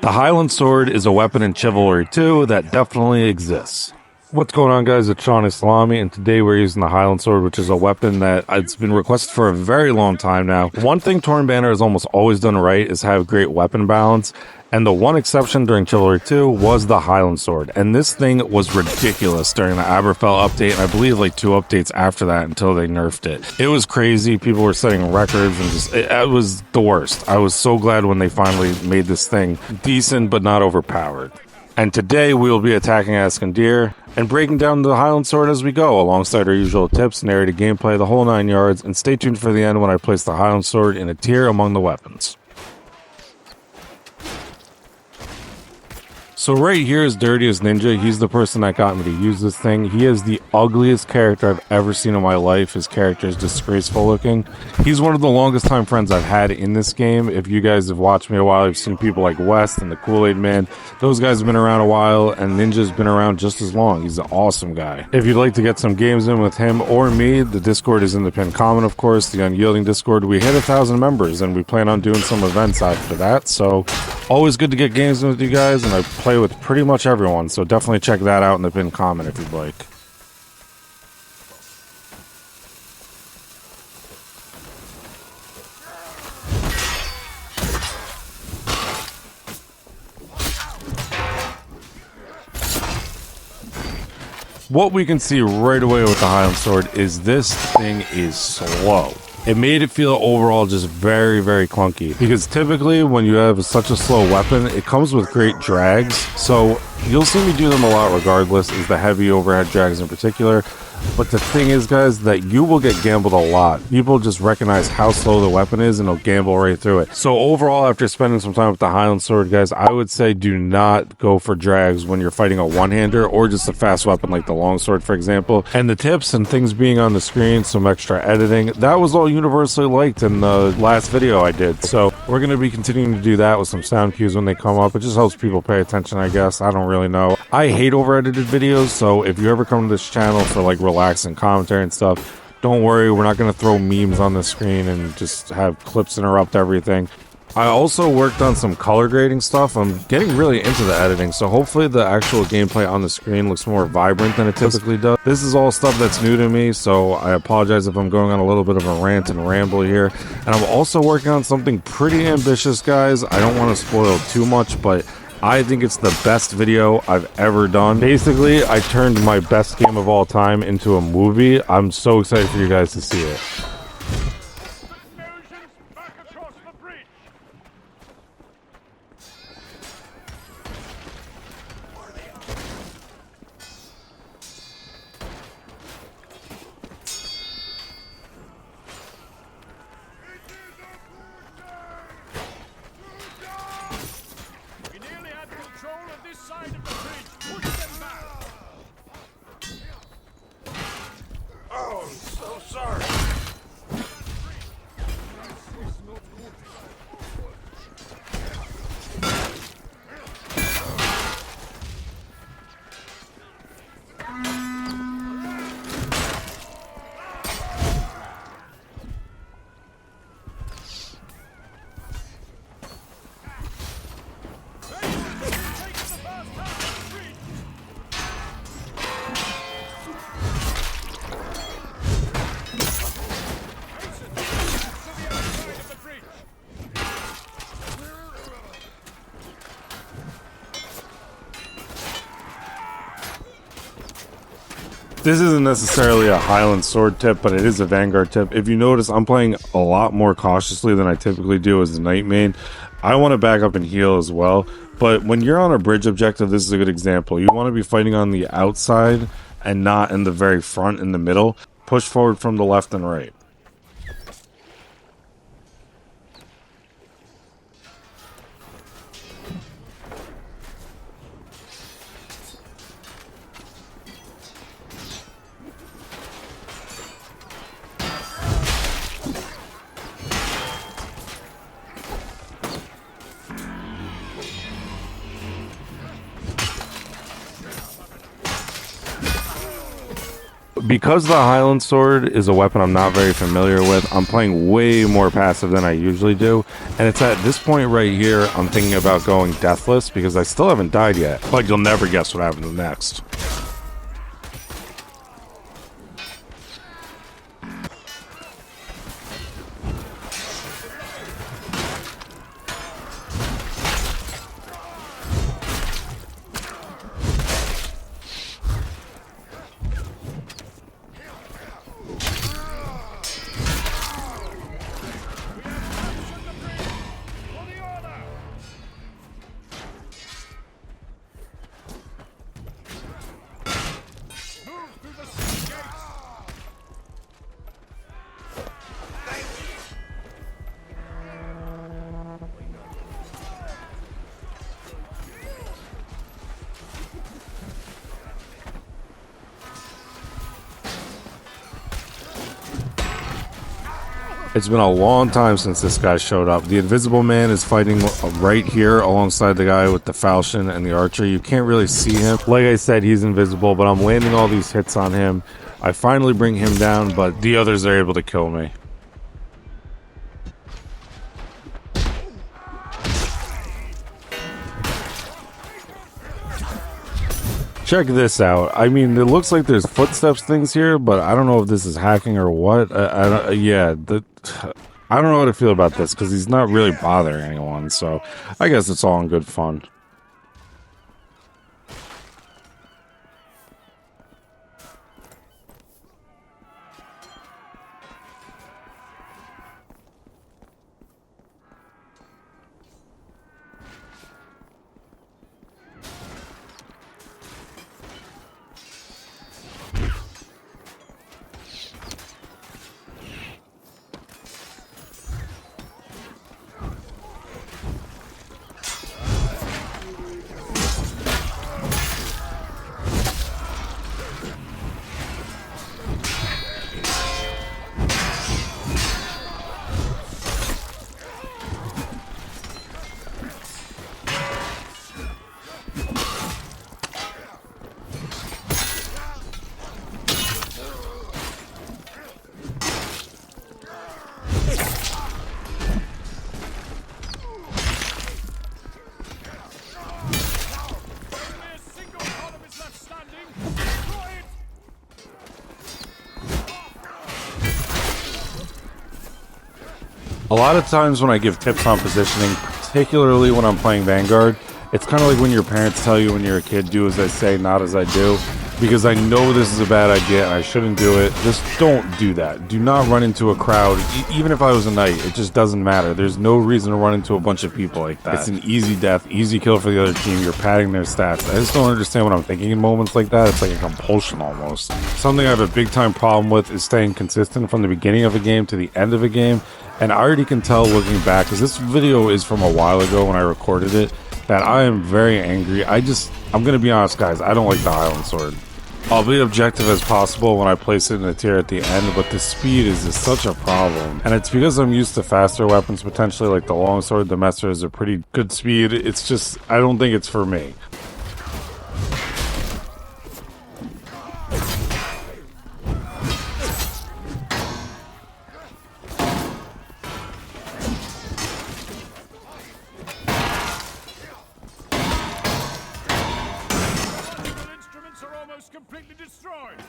The Highland Sword is a weapon in Chivalry 2 that definitely exists. What's going on, guys? It's Sean Islami, and today we're using the Highland Sword, which is a weapon that it's been requested for a very long time now. One thing Torn Banner has almost always done right is have great weapon balance, and the one exception during Chivalry 2 was the Highland Sword, and this thing was ridiculous during the Aberfell update, and I believe like 2 updates after that until they nerfed it. It was crazy. People were setting records, and just it was the worst. I was so glad when they finally made this thing decent but not overpowered. And today we will be attacking Askandir and breaking down the Highland Sword as we go, alongside our usual tips, narrated gameplay, the whole 9 yards, and stay tuned for the end when I place the Highland Sword in a tier among the weapons. So right here is Dirtiest Ninja. He's the person that got me to use this thing. He is the ugliest character I've ever seen in my life. His character is disgraceful looking. He's one of the longest time friends I've had in this game. If you guys have watched me a while, you've seen people like West and the Kool-Aid Man. Those guys have been around a while, and Ninja's been around just as long. He's an awesome guy. If you'd like to get some games in with him or me, the Discord is in the pinned comment, of course, the Unyielding Discord. We hit 1,000 members, and we plan on doing some events after that, so always good to get games in with you guys, and I play with pretty much everyone, so definitely check that out in the pinned comment if you'd like. What we can see right away with the Highland Sword is this thing is slow. It made it feel overall just very, very clunky, because typically when you have such a slow weapon, it comes with great drags. So you'll see me do them a lot regardless, is the heavy overhead drags in particular. But the thing is, guys, that you will get gambled a lot. People just recognize how slow the weapon is and they'll gamble right through it. So overall, after spending some time with the Highland Sword, guys, I would say do not go for drags when you're fighting a one-hander or just a fast weapon like the longsword, for example. And the tips and things being on the screen, some extra editing, that was all universally liked in the last video I did. So we're going to be continuing to do that with some sound cues when they come up. It just helps people pay attention, I guess. I don't really know. I hate over-edited videos, so if you ever come to this channel for like relaxing commentary and stuff, don't worry, we're not going to throw memes on the screen and just have clips interrupt everything. I also worked on some color grading stuff. I'm getting really into the editing, so hopefully the actual gameplay on the screen looks more vibrant than it typically does. This is all stuff that's new to me, so I apologize if I'm going on a little bit of a rant and ramble here. And I'm also working on something pretty ambitious, guys. I don't want to spoil too much, but I think it's the best video I've ever done. Basically, I turned my best game of all time into a movie. I'm so excited for you guys to see it. This isn't necessarily a Highland Sword tip, but it is a Vanguard tip. If you notice, I'm playing a lot more cautiously than I typically do as the Knight main. I want to back up and heal as well, but when you're on a bridge objective, this is a good example. You want to be fighting on the outside and not in the very front in the middle. Push forward from the left and right. because the Highland Sword is a weapon I'm not very familiar with, I'm playing way more passive than I usually do. And it's at this point right here, I'm thinking about going deathless because I still haven't died yet. But you'll never guess what happens next. It's been a long time since this guy showed up. The Invisible Man is fighting right here alongside the guy with the falchion and the archer. You can't really see him. Like I said, he's invisible, but I'm landing all these hits on him. I finally bring him down, but the others are able to kill me. Check this out. I mean, it looks like there's footsteps things here, but I don't know if this is hacking or what. I don't know how to feel about this because he's not really bothering anyone. So I guess it's all in good fun. A lot of times when I give tips on positioning, particularly when I'm playing Vanguard, it's kind of like when your parents tell you when you're a kid, do as I say, not as I do. Because I know this is a bad idea and I shouldn't do it. Just don't do that. Do not run into a crowd. Even if I was a knight, it just doesn't matter. There's no reason to run into a bunch of people like that. It's an easy death, easy kill for the other team. You're padding their stats. I just don't understand what I'm thinking in moments like that. It's like a compulsion almost. Something I have a big time problem with is staying consistent from the beginning of a game to the end of a game. And I already can tell looking back, because this video is from a while ago when I recorded it, that I am very angry. I'm going to be honest, guys, I don't like the Highland Sword. I'll be objective as possible when I place it in a tier at the end, but the speed is just such a problem. And it's because I'm used to faster weapons, potentially like the longsword. The Messer is a pretty good speed. It's just, I don't think it's for me. Completely destroyed.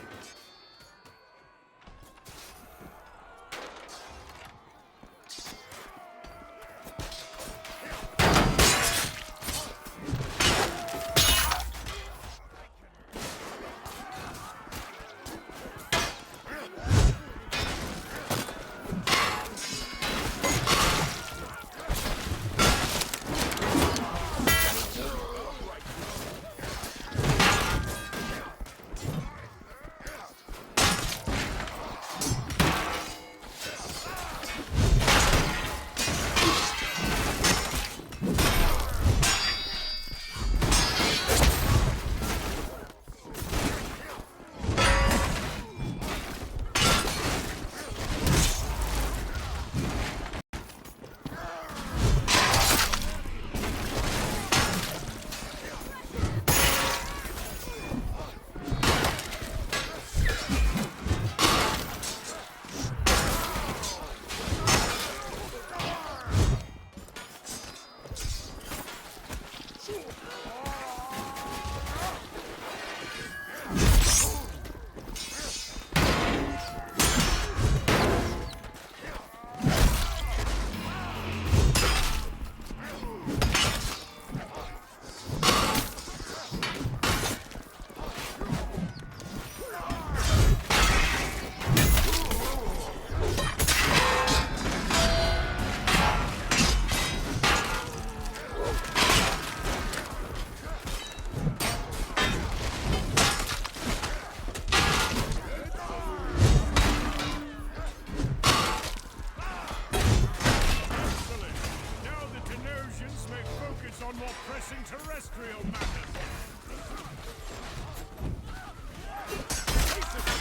On more pressing terrestrial matters.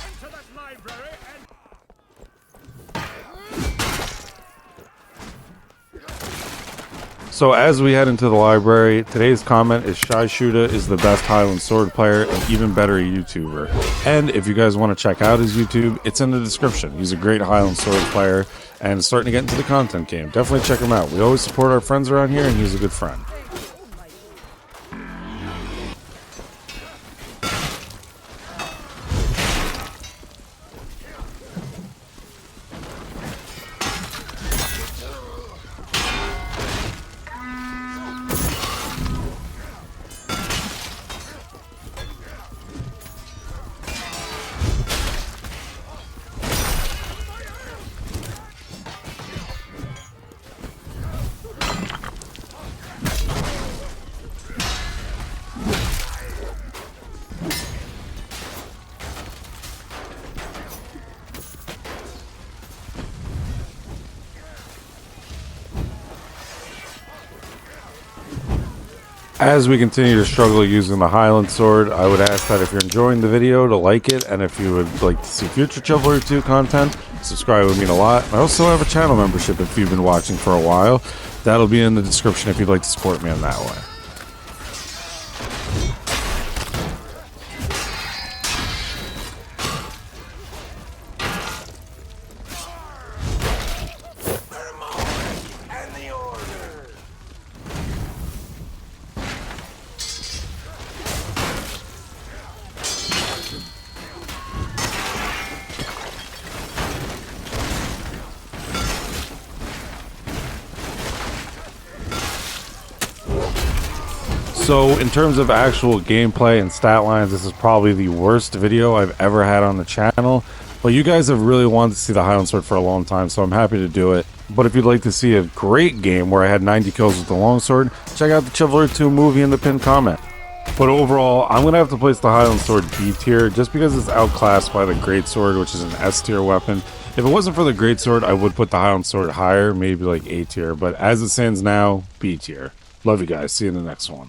Enter that library and... So as we head into the library, today's comment is Shy Shuda is the best Highland Sword player and even better YouTuber. And if you guys want to check out his YouTube, it's in the description. He's a great Highland Sword player and starting to get into the content game. Definitely check him out. We always support our friends around here and he's a good friend. As we continue to struggle using the Highland Sword, I would ask that if you're enjoying the video to like it, and if you would like to see future Chivalry 2 content, subscribe would mean a lot. I also have a channel membership if you've been watching for a while. That'll be in the description if you'd like to support me in that way. So in terms of actual gameplay and stat lines, this is probably the worst video I've ever had on the channel. But you guys have really wanted to see the Highland Sword for a long time, so I'm happy to do it. But if you'd like to see a great game where I had 90 kills with the longsword, check out the Chivalry 2 movie in the pinned comment. But overall, I'm going to have to place the Highland Sword B tier just because it's outclassed by the Greatsword, which is an S tier weapon. If it wasn't for the Greatsword, I would put the Highland Sword higher, maybe like A tier. But as it stands now, B tier. Love you guys. See you in the next one.